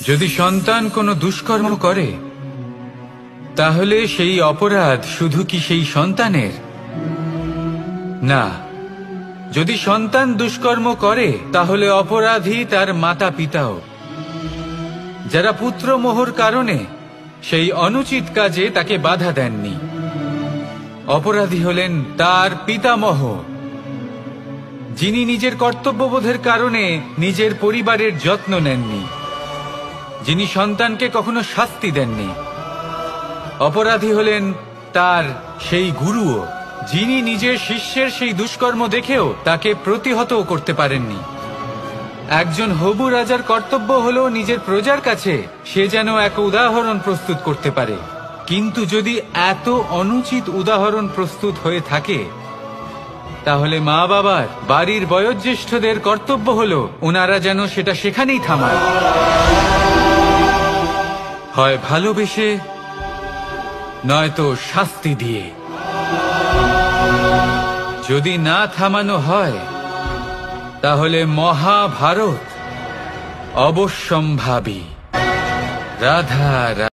যদি সন্তান কোনো দুষ্কর্ম করে তাহলে সেই অপরাধ শুধু কি সেই সন্তানের? না, যদি সন্তান দুষ্কর্ম করে তাহলে অপরাধী তার মাতা পিতাও, যারা পুত্রমোহর কারণে সেই অনুচিত কাজে তাকে বাধা দেননি। অপরাধী হলেন তার পিতামহ, যিনি নিজের কর্তব্যবোধের কারণে নিজের পরিবারের যত্ন নেননি, যিনি সন্তানকে কখনো শাস্তি দেননি। অপরাধী হলেন তার সেই গুরুও, যিনি নিজের শিষ্যের সেই দুষ্কর্ম দেখেও তাকে প্রতিহত করতে পারেননি। একজন হবু রাজার কর্তব্য হলো নিজের প্রজার কাছে সে যেন এক উদাহরণ প্রস্তুত করতে পারে, কিন্তু যদি এত অনুচিত উদাহরণ প্রস্তুত হয়ে থাকে তাহলে মা বাবার, বাড়ির বয়োজ্যেষ্ঠদের কর্তব্য হলো ওনারা যেন সেটা সেখানেই থামায়, হয় ভালোবেসে নয়তো শাস্তি দিয়ে। যদি না থামানো হয় তাহলে মহাভারত অবশ্যম্ভাবী। রাধা।